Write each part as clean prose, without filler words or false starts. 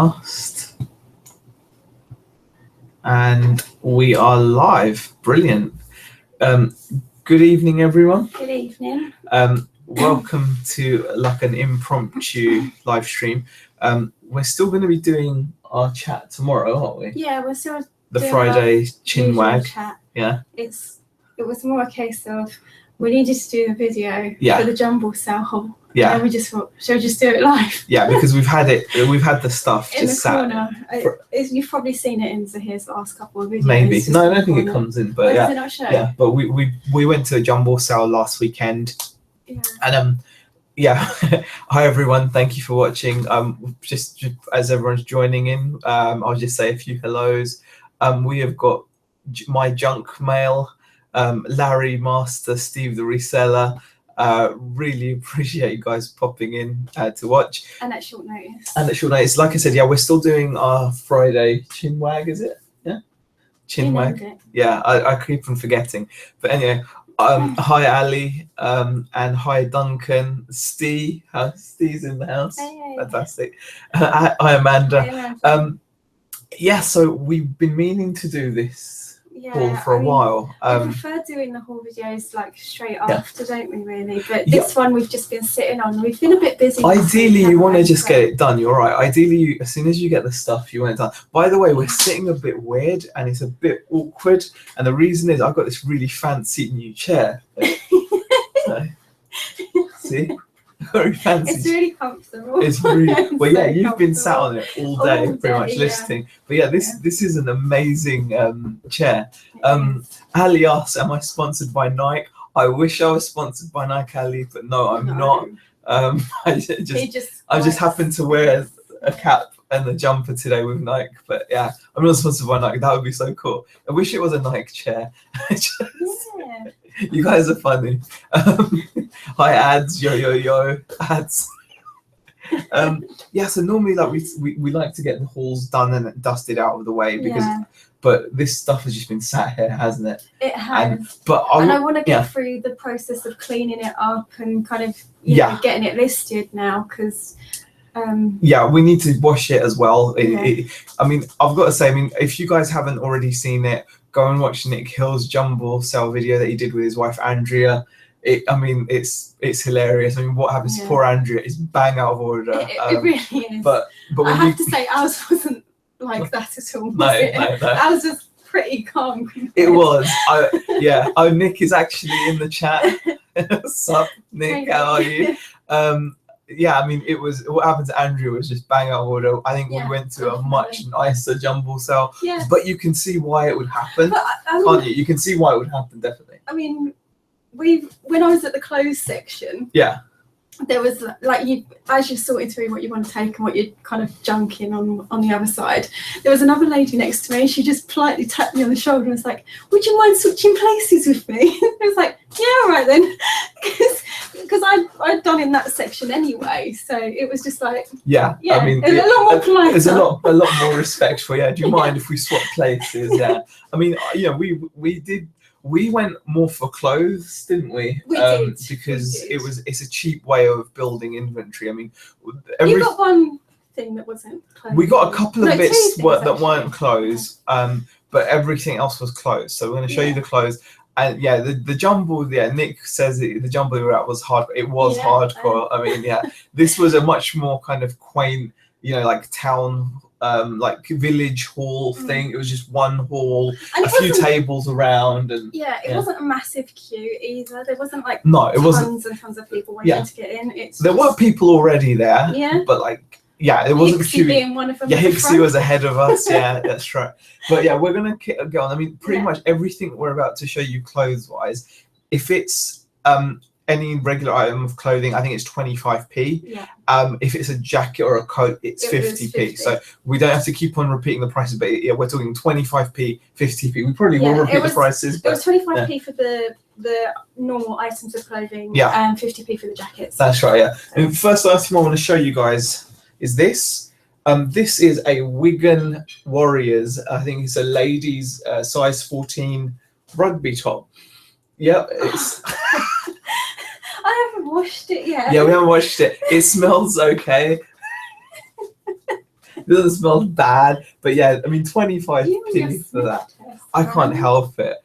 Podcast. And we are live. Brilliant. Good evening, everyone. Good evening. Welcome to like an impromptu live stream. We're still going to be doing our chat tomorrow, aren't we? Yeah, we're still The doing Friday our chinwag. usual chat. Yeah. It was more a case of we needed to do a video for the Jumble sale haul. Yeah. And we just thought, shall we just do it live? Yeah, because we've had the stuff in just the corner. You've probably seen it in Zaheer's last couple of videos. Maybe. No, I don't think it comes in, but Does it not show? Yeah, but we went to a Jumble sale last weekend. Yeah. And hi everyone, thank you for watching. Just as everyone's joining in, I'll just say a few hellos. We have got my junk mail, Larry Master, Steve the reseller. Really appreciate you guys popping in to watch. And at short notice. Like I said, we're still doing our Friday chinwag, is it? Yeah? Chinwag. Yeah, I keep on forgetting. But anyway, hi Ali, and hi Duncan. Steve's in the house. Hey. Fantastic. Hi Amanda. Hey, Amanda. So we've been meaning to do this haul for a while. I prefer doing the haul videos like straight after, don't we really? But this one we've just been sitting on. We've been a bit busy. Ideally, you want to just get it done. You're right. Ideally, as soon as you get the stuff, you want it done. By the way, we're sitting a bit weird and it's a bit awkward. And the reason is I've got this really fancy new chair. So, see? Very fancy. It's really comfortable. It's really well. Yeah, So you've been sat on it all day, pretty much listening. But this is an amazing chair. Ali asks, "Am I sponsored by Nike?" I wish I was sponsored by Nike, Ali, but no, I'm not. I just happen to wear a cap and a jumper today with Nike, but yeah, I'm not sponsored by Nike. That would be so cool. I wish it was a Nike chair. You guys are funny. Hi ads, yo ads. So normally like we like to get the hauls done and dusted out of the way because but this stuff has just been sat here, hasn't it? It has. And I want to get through the process of cleaning it up and kind of getting it listed now because we need to wash it as well. I mean, I've got to say, if you guys haven't already seen it, go and watch Nick Hill's Jumble sale video that he did with his wife Andrea. It's hilarious. I mean, what happens to poor Andrea is bang out of order. It really is. But I have to say, ours wasn't like that at all. No. Ours was pretty calm. It was. Nick is actually in the chat. What's up, Nick? How are you? It was what happened to Andrea was just bang out of order. I think we went to a much nicer Jumble sale. Yeah. But you can see why it would happen, can't you? You can see why it would happen, definitely. I mean, when I was at the clothes section, there was as you're sorting through what you want to take and what you're kind of junking on the other side, there was another lady next to me and she just politely tapped me on the shoulder and was like, "Would you mind switching places with me?" I was like, "Yeah, all right then," because I'd done in that section anyway, so it was just like I mean, a lot more polite. There's a lot more respectful. Do you mind if we swap places? I mean, we went more for clothes, didn't we? We did. Because it's a cheap way of building inventory. I mean, you got one thing that wasn't clothes. We got a couple of bits that weren't clothes, but everything else was clothes. So we're going to show you the clothes. And the Jumble, Nick says the Jumble we were at was hard. It was hardcore. I mean, this was a much more kind of quaint, like town, like village hall thing. It was just one hall, and a few tables around, and it wasn't a massive queue either. There wasn't like tons and tons of people waiting to get in. There were people already there, but it wasn't queue. Being one of them. Hicksy was ahead of us. That's right. But we're gonna go on. I mean, pretty much everything we're about to show you clothes-wise, if it's any regular item of clothing, I think it's 25p. If it's a jacket or a coat, it's 50p. So we don't have to keep on repeating the prices, but we're talking 25p, 50p. We probably will repeat the prices. It was 25p for the normal items of clothing, and 50p for the jackets. That's right. And first item I want to show you guys is this. This is a Wigan Warriors. I think it's a ladies size 14 rugby top. It's. I haven't washed it yet. We haven't washed it. It smells okay. It doesn't smell bad, but yeah, I mean 25p for that. I can't help it.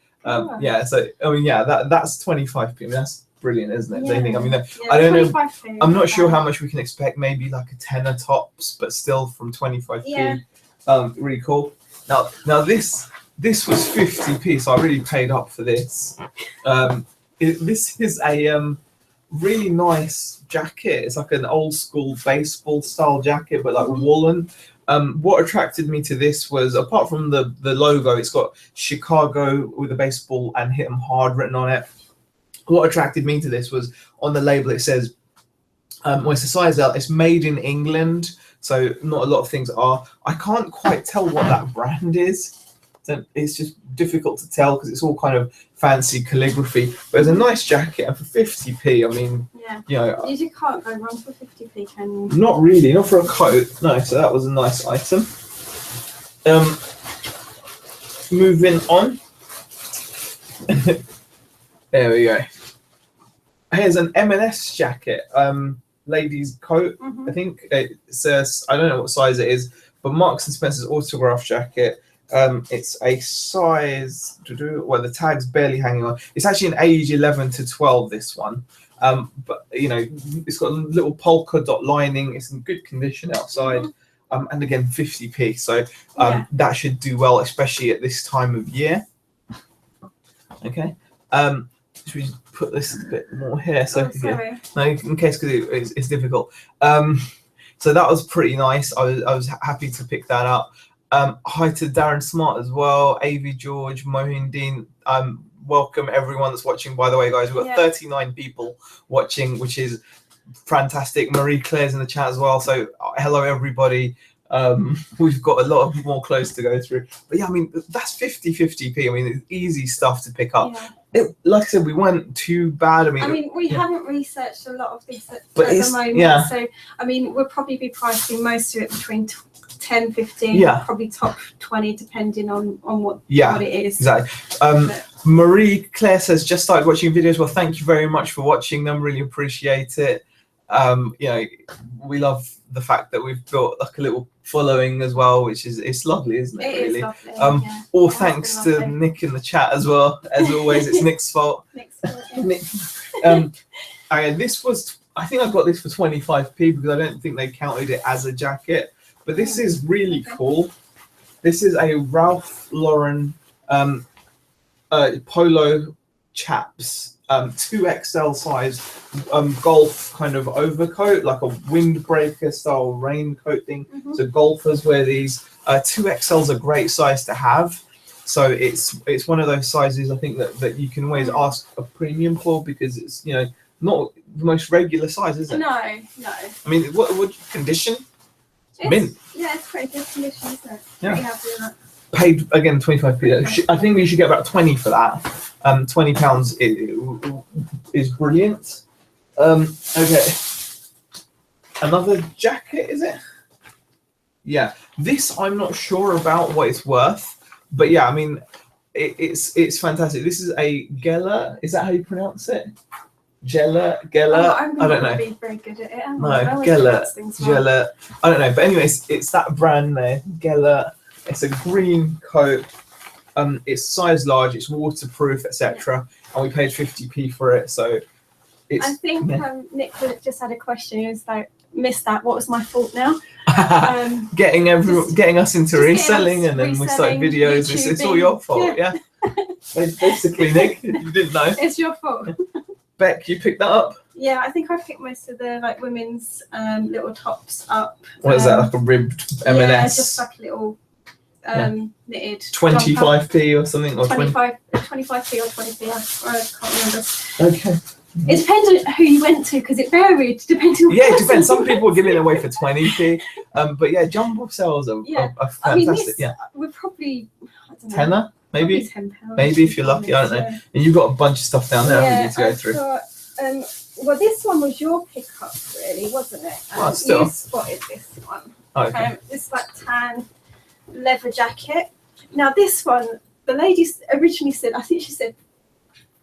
Yeah, so I mean, yeah, that's 25p. I mean, that's brilliant, isn't it? Yeah. I think. I mean, Yeah, I don't know. 25p I'm not is sure bad. how much we can expect. Maybe like a tenner tops, but still from 25p. Yeah. Really cool. Now this was 50p, so I really paid up for this. This is a really nice jacket. It's like an old school baseball style jacket, but like woolen. What attracted me to this was, apart from the logo, it's got Chicago with a baseball and Hit 'em Hard written on it. What attracted me to this was on the label it says, well, it's a size L, it's made in England, so not a lot of things are. I can't quite tell what that brand is. It's just difficult to tell because it's all kind of fancy calligraphy. But it's a nice jacket, and for 50p, I mean, you know, you can't go wrong for 50p, can you? Not really, not for a coat. No, so that was a nice item. Moving on. There we go. Here's an M&S jacket, ladies' coat. I think it says, I don't know what size it is, but Marks and Spencer's autograph jacket. It's a size, well, the tag's barely hanging on. It's actually an age 11 to 12, this one. But you know, it's got a little polka dot lining. It's in good condition outside. And again, 50p. So that should do well, especially at this time of year. Okay. Should we put this a bit more here? So no, in case, because it's difficult. So that was pretty nice. I was happy to pick that up. Hi to Darren Smart as well, AV George, Mohindeen. Welcome everyone that's watching, by the way, guys. We've got 39 people watching, which is fantastic. Marie Claire's in the chat as well, so hello everybody. We've got a lot of more clothes to go through, but yeah, I mean, that's 50p. I mean, it's easy stuff to pick up. Like I said, we weren't too bad. I mean, we haven't researched a lot of this at the moment, so I mean, we'll probably be pricing most of it between 10, 15, probably top 20, depending on what it is. Exactly. Marie Claire says, just started watching videos. Well, thank you very much for watching them. Really appreciate it. You know, we love the fact that we've built like a little following as well, which is, it's lovely, isn't it? It really. is lovely. All thanks to Nick in the chat as well. As always, it's Nick's fault. Nick. This was, I think I got this for 25p because I don't think they counted it as a jacket. But this is really cool. This is a Ralph Lauren polo chaps 2XL size golf kind of overcoat, like a windbreaker style raincoat thing. So golfers wear these. 2XL is a great size to have. So it's one of those sizes I think that you can always ask a premium for, because it's, you know, not the most regular size, is it? No. I mean, what condition? Mint. Yeah, it's pretty good condition, isn't it? Yeah. Pretty happy with that. Paid again 25p. I think we should get about 20 for that. £20 is brilliant. Okay. Another jacket, is it? Yeah. This I'm not sure about what it's worth, but yeah, I mean, it's fantastic. This is a Gala. Is that how you pronounce it? Gala. I don't know. Be very good at it. No, Gala. I don't know. But anyways, it's that brand there, Gala. It's a green coat. It's size large. It's waterproof, etc. And we paid 50p for it. So it's. I think Nick just had a question. He was like, "Missed that. What was my fault now?" Getting us into reselling, and then we started videos. It's all your fault. Yeah. Basically, Nick, you didn't know. It's your fault. Beck, you picked that up? Yeah, I think I picked most of the like women's little tops up. What is that, like a ribbed M&S? Yeah, just like a little knitted. 25p or something, or 25p or 20p. I can't remember. Okay. It depends on who you went to, because it varied depending on. Yeah, it depends. Some people are giving it away for 20p. But yeah, Jumble sales are fantastic. I mean, we're probably, I don't know, tenner, maybe. £10. Maybe if you're lucky, I don't know. Yeah. And you've got a bunch of stuff down there we need to go through. Well, this one was your pickup, really, wasn't it? Still. You spotted this one. Okay. This like tan leather jacket. Now this one, the lady originally said, I think she said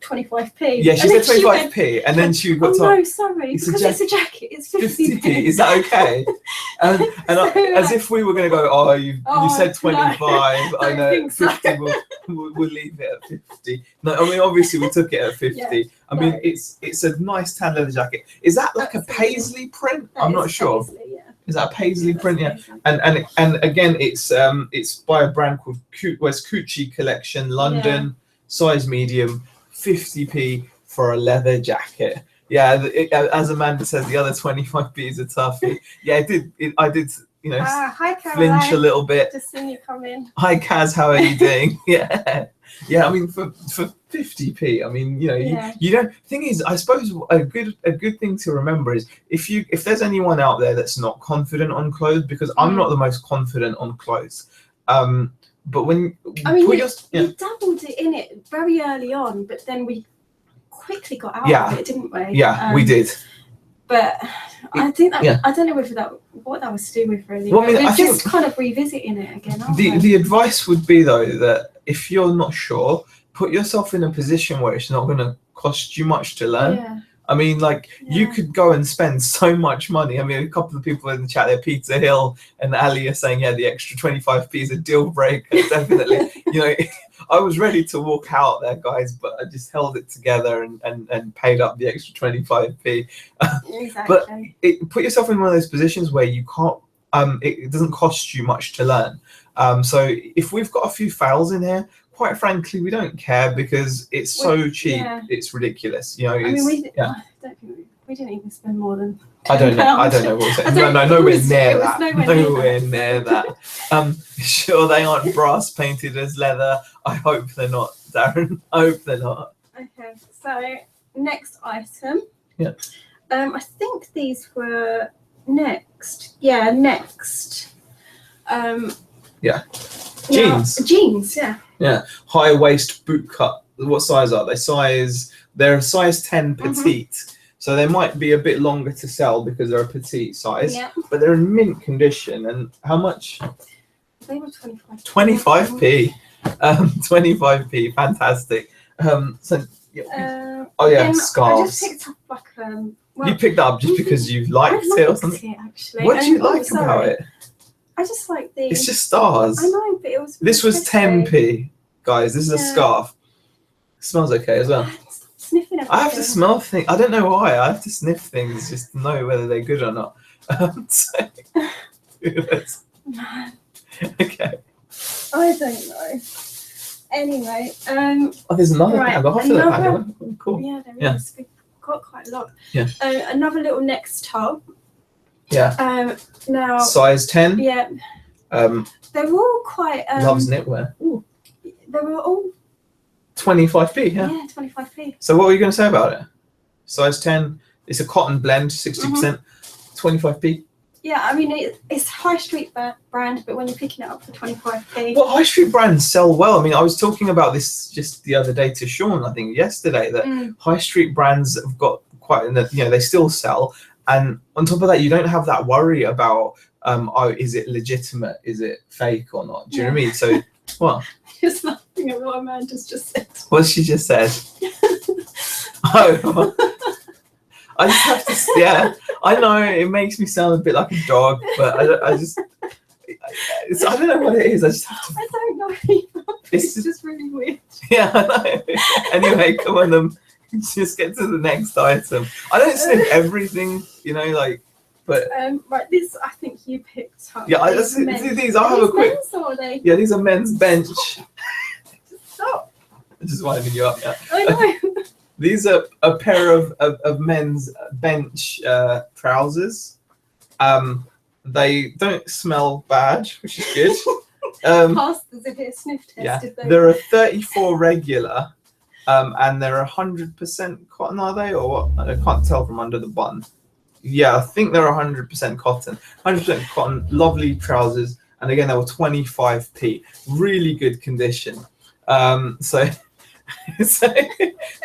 25p. Yeah, she said 25p, and then she got told. No, sorry, because it's a jacket. It's 50p. Is that okay? As if we were going to go. Oh, you said 25. No, I know. think 50. So. We'll leave it at 50. No, I mean obviously we took it at 50. Yeah, I mean it's a nice tan leather jacket. Is that like a paisley print? I'm not sure. Paisley, yeah. Is that a paisley print? Yeah. And again, it's by a brand called West Coochie Collection, London, size medium, 50p for a leather jacket. Yeah, as Amanda says, the other 25p is a toughie. Yeah, I did. You know, hi, flinch a little bit. Just seen you come in. Hi, Kaz. How are you doing? Yeah. I mean, for 50p, I mean, you know, you don't. Thing is, I suppose a good thing to remember is if there's anyone out there that's not confident on clothes, because I'm not the most confident on clothes. But when we dabbled in it very early on, but then we quickly got out of it, didn't we? Yeah, we did. But I think that I don't know what that was to do with really. Well, I mean, we're just kind of revisiting it again. The advice would be though that if you're not sure, put yourself in a position where it's not going to cost you much to learn. Yeah. I mean, like you could go and spend so much money. I mean, a couple of people in the chat there, Peter Hill and Ali, are saying, the extra 25p is a deal breaker. Definitely. You know, I was ready to walk out there, guys, but I just held it together and paid up the extra 25p. Exactly. But put yourself in one of those positions where you can't. It doesn't cost you much to learn. So if we've got a few fails in here, quite frankly, we don't care because it's so cheap. Yeah. It's ridiculous. You know, I mean, I don't think we didn't even spend more than. I don't know what we're saying. No, nowhere near that. Nowhere near that. Sure, they aren't brass painted as leather. I hope they're not, Darren. I hope they're not. Okay, so next item. Yeah. I think these were next. Yeah, next. Yeah. Jeans. Jeans, yeah. Yeah. High waist boot cut. What size are they? They're a size 10 petite. So they might be a bit longer to sell because they're a petite size. Yeah. But they're in mint condition. And how much? They were 25p. 25p. 25p. Fantastic. Scarves. I just picked up you picked that up just because you liked it or something? It, actually. What do you like about it? I just like these. It's just stars. I know, but it was. This was 10p, guys. This is a scarf. It smells okay as well. Sniffing everything. I have to smell things. I don't know why. I have to sniff things just to know whether they're good or not. Okay. I don't know. Anyway, there's another bag. Cool. Yeah, there is. We've got quite a lot. Yeah. Another little next top. Yeah. Now. Size 10. Yeah. They were all quite. Loves knitwear. Ooh. They were all. 25p. Yeah. Yeah, 25p. So what were you going to say about it? Size 10. It's a cotton blend, 60%. 25p. Yeah, I mean it's high street brand, but when you're picking it up for 25p. Well, high street brands sell well. I mean, I was talking about this just the other day to Sean. I think yesterday that high street brands have got quite. They still sell. And on top of that, you don't have that worry about, is it legitimate? Is it fake or not? Do you know what I mean? So, what? Just laughing at what Amanda's just said. What she just said? I just have to, I know it makes me sound a bit like a dog, but I don't know what it is. I just have to. I don't know either. It's just really weird. Yeah, I know. Anyway, come on, just get to the next item. I don't sniff everything, but. Right, this I think you picked up. Yeah, these. I'll have a quick. Men's, or are they? Yeah, these are men's bench. Stop. I'm just winding you up. Yeah. I know. These are a pair of men's bench trousers. They don't smell bad, which is good. Passed as if it's sniff tested. Yeah, they're a 34 regular, and they're 100% cotton, are they, or what? I can't tell from under the bun. Yeah, I think they're 100% cotton. 100% cotton, lovely trousers, and again they were 25p. Really good condition. So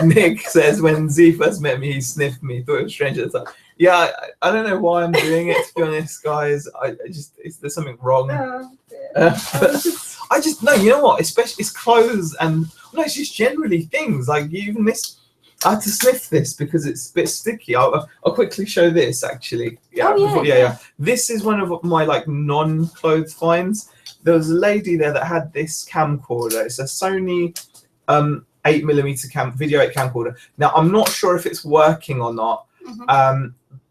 Nick says when Z first met me, he sniffed me. Thought it was strange at the time. Yeah, I don't know why I'm doing it. To be honest, guys, there's something wrong. I just no, you know what? Especially it's clothes and no, it's just generally things like even this. I had to sniff this because it's a bit sticky. I'll quickly show this actually. Yeah, yeah. This is one of my like non-clothes finds. There was a lady there that had this camcorder. It's a Sony 8mm video 8 camcorder. Now I'm not sure if it's working or not.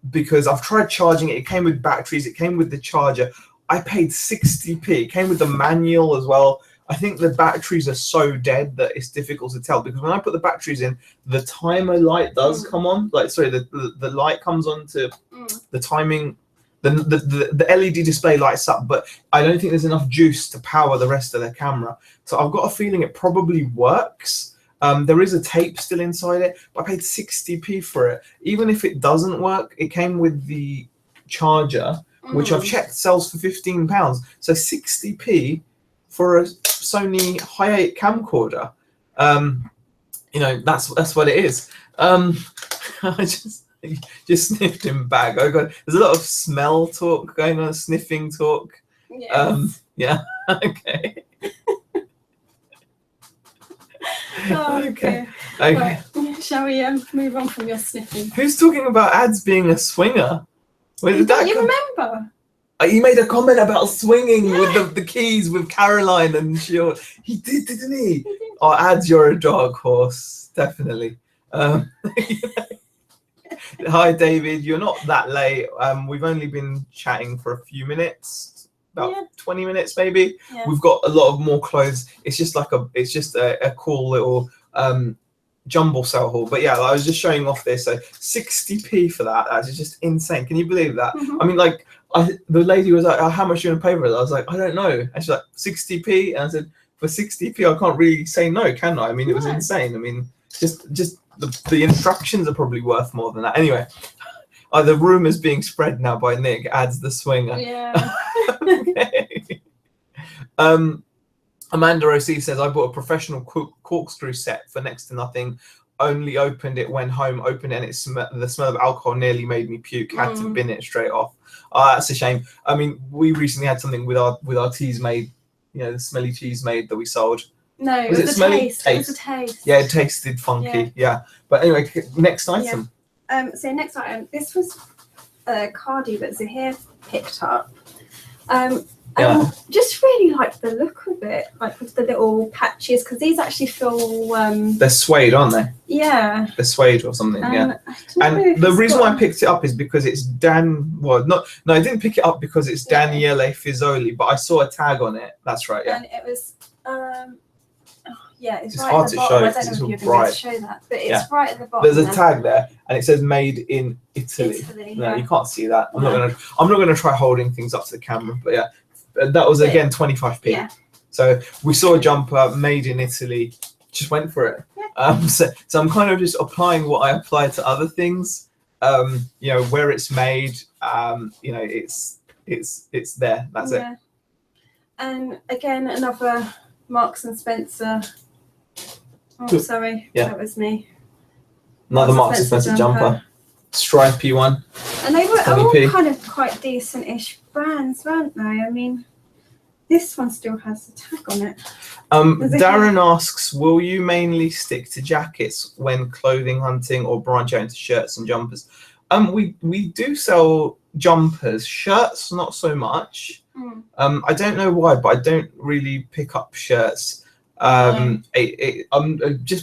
Because I've tried charging it. It came with batteries. It came with the charger. I paid 60p. It came with the manual as well. I think the batteries are so dead that it's difficult to tell because when I put the batteries in, the timer light does come on. Like, sorry, the light comes on to the timing. The LED display lights up, but I don't think there's enough juice to power the rest of the camera. So I've got a feeling it probably works. There is a tape still inside it, but I paid 60p for it. Even if it doesn't work, it came with the charger, which I've checked sells for £15. So 60p for a Sony Hi8 camcorder. You know, that's what it is. I just sniffed him back. Oh god, there's a lot of smell talk going on, sniffing talk. Yes. Yeah. Okay. Okay. Right. Shall we move on from your sniffing? Who's talking about ads being a swinger? Where did that you remember? You made a comment about swinging with the keys with Caroline and Shield. He did, didn't he? He did. Oh, ads, you're a dog horse, definitely. Hi, David. You're not that late. We've only been chatting for a few minutes. About 20 minutes maybe. We've got a lot of more clothes. It's just like a cool little jumble sale haul. But yeah, I was just showing off this. So 60p for that. That's just insane. Can you believe that? I mean, like the lady was like, oh, how much are you gonna pay for it? I was like, I don't know. And she's like, 60p. And I said, for 60p, I can't really say no, can I? I mean, it was insane. I mean, just the instructions are probably worth more than that. Anyway. The rumours being spread now by Nick adds the swinger. Yeah. Okay. Amanda OC says, I bought a professional corkscrew set for next to nothing. Only opened it when home, opened it, and the smell of alcohol nearly made me puke. Had to bin it straight off. That's a shame. I mean, we recently had something with our teas made, you know, the smelly cheese made that we sold. No, it was a smelly? taste. It was a taste. Yeah, it tasted funky. Yeah. But anyway, next item. So next item, this was a cardie that Zaheer picked up. I just really like the look of it, like with the little patches, because these actually feel they're suede, aren't they? Yeah, they're suede or something. And the reason why I picked it up is because it's I didn't pick it up because it's Daniele Fizzoli, but I saw a tag on it. That's right. Yeah, and it was it's right hard at the to bottom. show I because don't it's know all if you're going bright. to show that, but it's right at the bottom. There's a tag there, and it says "Made in Italy." No, you can't see that. I'm not gonna try holding things up to the camera, but yeah, that was again 25p. Yeah. So we saw a jumper made in Italy, just went for it. Yeah. So I'm kind of just applying what I apply to other things. You know, where it's made. You know, it's there. That's it. And again, another Marks and Spencer. Oh, sorry, that was me. Another Marks and Spencer jumper, stripy one. And they were all kind of quite decent-ish brands, weren't they? I mean, this one still has a tag on it. Darren asks, will you mainly stick to jackets when clothing hunting or branch out into shirts and jumpers? We do sell jumpers, shirts not so much. I don't know why, but I don't really pick up shirts. Just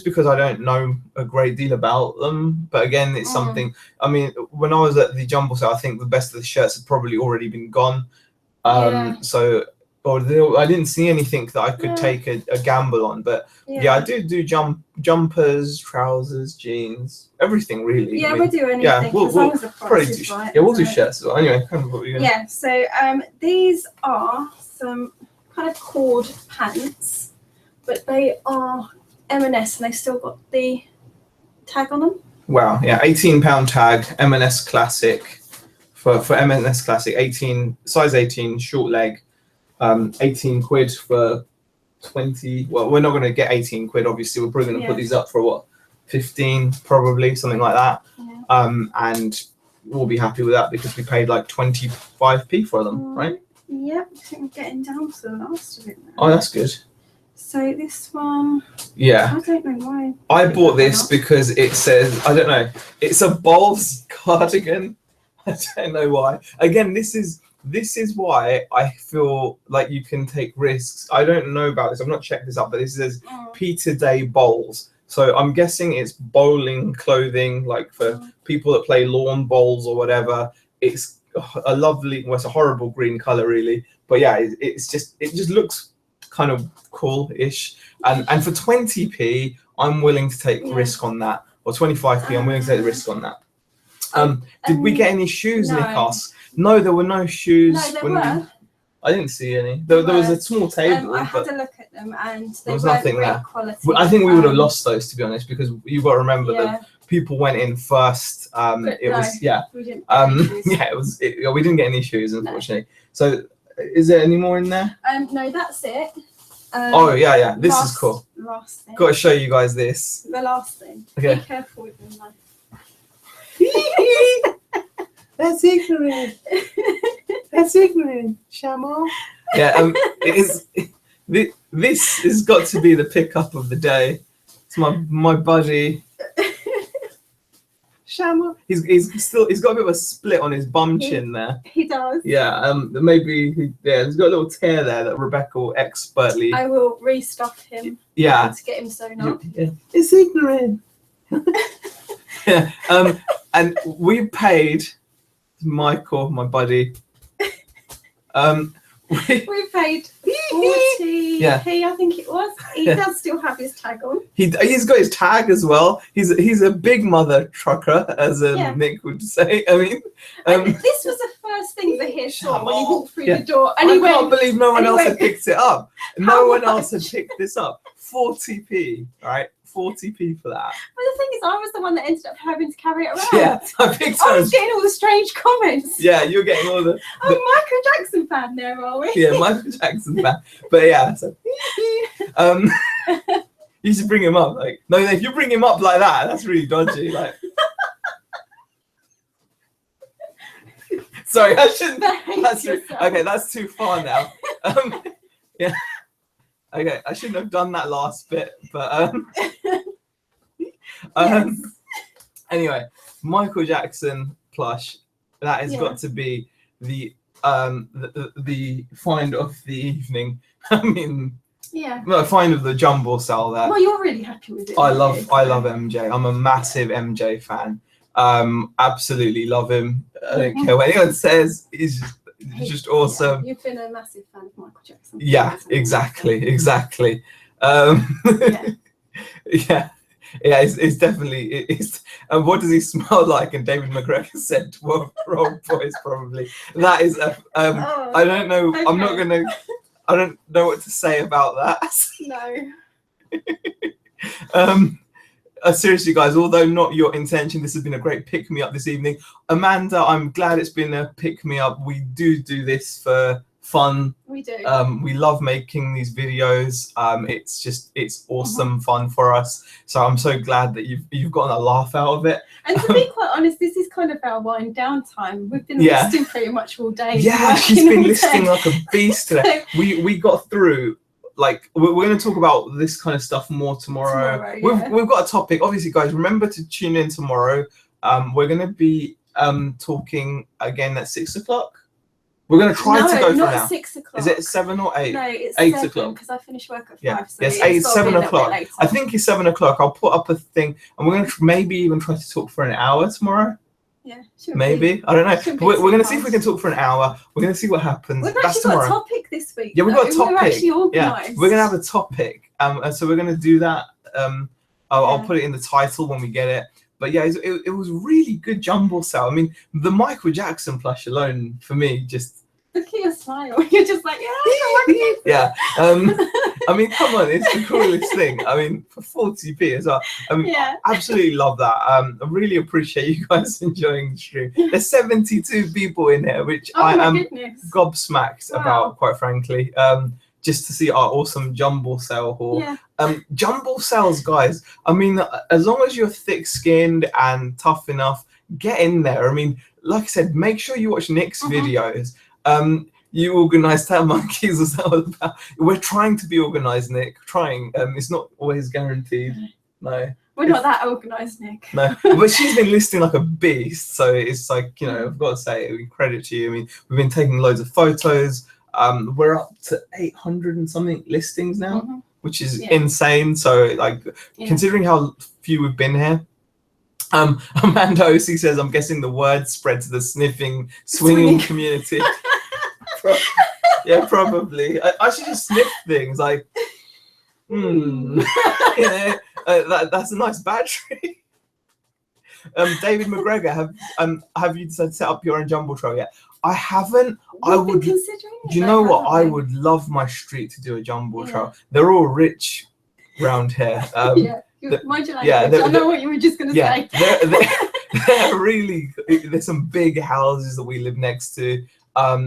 because I don't know a great deal about them. But again, it's something. I mean, when I was at the Jumble sale, I think the best of the shirts had probably already been gone. So I didn't see anything that I could take a gamble on. But I do jumpers, trousers, jeans, everything really. Yeah, we'll do anything. We'll probably do. Right, we'll do shirts as well. Anyway, kind of what we're gonna. So these are some kind of cord pants, but they are M&S and they've still got the tag on them. Wow, yeah, £18 tag, M&S Classic for M&S Classic, size 18, short leg, 18 quid for 20. Well, we're not going to get 18 quid, obviously. We're probably going to put these up for what, 15, probably, something like that. And we'll be happy with that because we paid like 25p for them, right? Yep, I think we're getting down to the last of it now. Oh, that's good. So this one, yeah, I don't know why. I bought this because it says, I don't know, it's a Bowls cardigan. I don't know why. Again, this is why I feel like you can take risks. I don't know about this. I've not checked this up, but this says Peter Day Bowls. So I'm guessing it's bowling clothing, like for people that play lawn bowls or whatever. It's a lovely, well, it's a horrible green color, really. But yeah, it just looks kind of cool-ish. And for 20p, I'm willing to take risk on that. Or 25p, I'm willing to take the risk on that. Did we get any shoes, no. Nikos? No, there were no shoes. No, there were. I didn't see any. There was a small table. I had a look at them and there was nothing there. Quality. I think we would have lost those, to be honest, because you've got to remember that people went in first. We didn't we didn't get any shoes, unfortunately. No. So, is there any more in there? No, that's it. This is cool. Last thing. Got to show you guys this. The last thing. Okay. Be careful with them, though. That's ignorant. That's ignorant, Shamal. Yeah, this has got to be the pickup of the day. It's my buddy. Shamal. He's got a bit of a split on his bum chin there. He does. Yeah. Maybe he's got a little tear there that Rebecca will expertly. I will restuff him. Yeah. To get him sewn up. Yeah. It's ignorant. Yeah. And we paid Michael, my buddy. We paid 40p, I think it was. He does still have his tag on. He's got his tag as well. He's a big mother trucker, as Nick would say. I mean, this was the first thing that he saw when he walked through the door. And I can't believe no one else had picked it up. No one else had picked this up. 40p, right? 40p for that. But the thing is, I was the one that ended up having to carry it around. Yeah, I was getting all the strange comments. Yeah, you're getting all the Michael Jackson fan there, are we? Yeah, Michael Jackson fan. But yeah, so you should bring him up. Like, no, if you bring him up like that, that's really dodgy. Like, sorry, I shouldn't. That's too far now. Yeah. Okay, I shouldn't have done that last bit, but anyway, Michael Jackson plush. That has got to be the find of the evening. I mean, find of the jumble sale there. Well, you're really happy with it. I love MJ. I'm a massive MJ fan. Absolutely love him. I don't care what anyone says. He's just awesome. You've been a massive fan of Michael Jackson. Yeah, exactly. It's definitely. And what does he smell like? And David McGregor said, "12 boys, probably." That is. I don't know. Okay. I'm not gonna. I don't know what to say about that. No. Seriously, guys, although not your intention, this has been a great pick-me-up this evening. Amanda, I'm glad it's been a pick-me-up. We do this for fun. We do. We love making these videos. It's awesome fun for us. So I'm so glad that you've gotten a laugh out of it. And to be quite honest, this is kind of our wind down time. We've been listing pretty much all day. Yeah, she's been listing like a beast today. We got through. Like, we're going to talk about this kind of stuff more tomorrow. We've got a topic. Obviously, guys, remember to tune in tomorrow. We're going to be talking again at 6 o'clock. We're going to try to go for now. No, not 6 o'clock. Is it 7 or 8? No, it's 8 7, o'clock. because I finish work at 5. Yeah. So yes, 8, 7 o'clock. I think it's 7 o'clock. I'll put up a thing, and we're going to maybe even try to talk for an hour tomorrow. Yeah, maybe. I don't know. But we're going to see if we can talk for an hour. We're going to see what happens. We've actually got a topic this week. Yeah, we've got a topic. We're actually organised. Yeah, we're going to have a topic. And so we're going to do that. I'll put it in the title when we get it. But yeah, it was really good jumble sale. I mean, the Michael Jackson plush alone, for me, just... Look at your smile. You're just like, yeah. I mean, come on, it's the coolest thing. I mean, for 40p as well. I mean, absolutely love that. I really appreciate you guys enjoying the stream. There's 72 people in here, which I am gobsmacked about, quite frankly. Just to see our awesome jumble sale haul. Yeah. Jumble sales, guys. I mean, as long as you're thick-skinned and tough enough, get in there. I mean, like I said, make sure you watch Nick's videos. You organised that monkeys, was that all about? We're trying to be organised, Nick. Trying. It's not always guaranteed. No. We're not that organised, Nick. No, but she's been listing like a beast. So it's like, you know, I've got to say, credit to you. I mean, we've been taking loads of photos. We're up to 800 and something listings now, which is insane. So like, considering how few we've been here. Amanda OC says, I'm guessing the word spread to the sniffing, swinging community. Yeah, probably. I should just sniff things like, you know, that's a nice battery. David McGregor, have you decided to set up your own Jumble trail yet? I haven't. I would. Do you know what? I would love my street to do a Jumble trail. They're all rich round here. Mind your language. I know what you were just going to say. They're really. There's some big houses that we live next to, I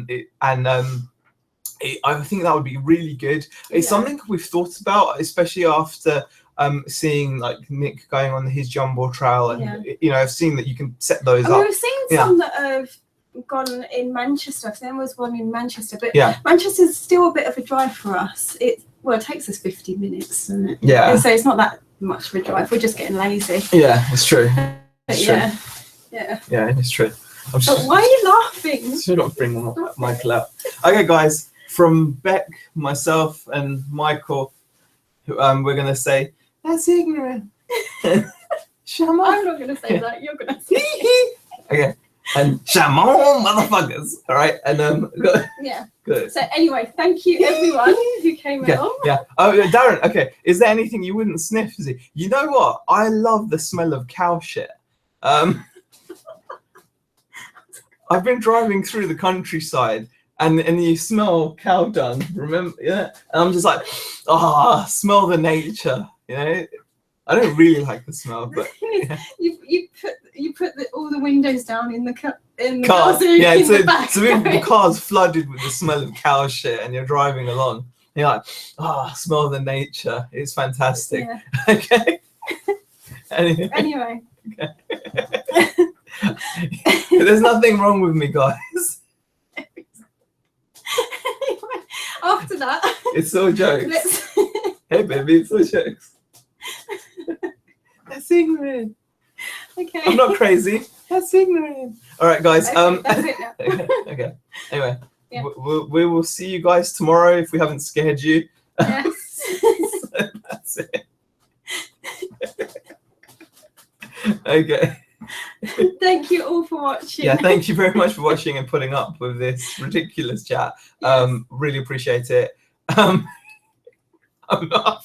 think that would be really good. It's something we've thought about, especially after seeing like Nick going on his Jumble trail, and you know, I've seen that you can set those up. We've seen some that have gone in Manchester. I think there was one in Manchester, but Manchester's still a bit of a drive for us. It takes us 50 minutes, doesn't it? Yeah. And so it's not that much of a drive. We're just getting lazy. Yeah, it's true. Yeah, it's true. But why are you laughing? Should not bring Michael out. Okay, guys, from Beck, myself, and Michael, we're gonna say that's ignorant. Shame on. I'm not gonna say that. You're gonna say. Okay, and shame on, motherfuckers. All right, and good. So anyway, thank you everyone who came along. Yeah. Oh, Darren. Okay, is there anything you wouldn't sniff? Is it? You know what? I love the smell of cow shit. I've been driving through the countryside and you smell cow dung, remember? Yeah. And I'm just like, smell the nature, you know? I don't really like the smell, but you put all the windows down in the car. So the car's flooded with the smell of cow shit and you're driving along. And you're like, smell the nature. It's fantastic. Yeah. Okay. Anyway. Okay. There's nothing wrong with me, guys. After that, it's all jokes. Hey, baby, it's all jokes. That's ignorant. Okay. I'm not crazy. That's ignorant. All right, guys. Okay, that's it now. Okay. Anyway, we will see you guys tomorrow if we haven't scared you. Yes. So that's it. Okay. Thank you all for watching. Yeah, thank you very much for watching and putting up with this ridiculous chat. Yes. Really appreciate it. I'm not.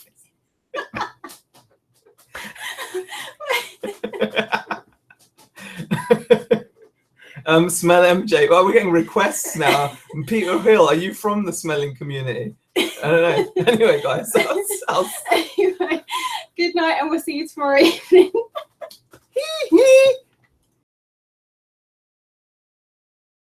Smell MJ. Well, we're getting requests now. Peter Hill, are you from the smelling community? I don't know. Anyway, guys. Anyway, good night, and we'll see you tomorrow evening.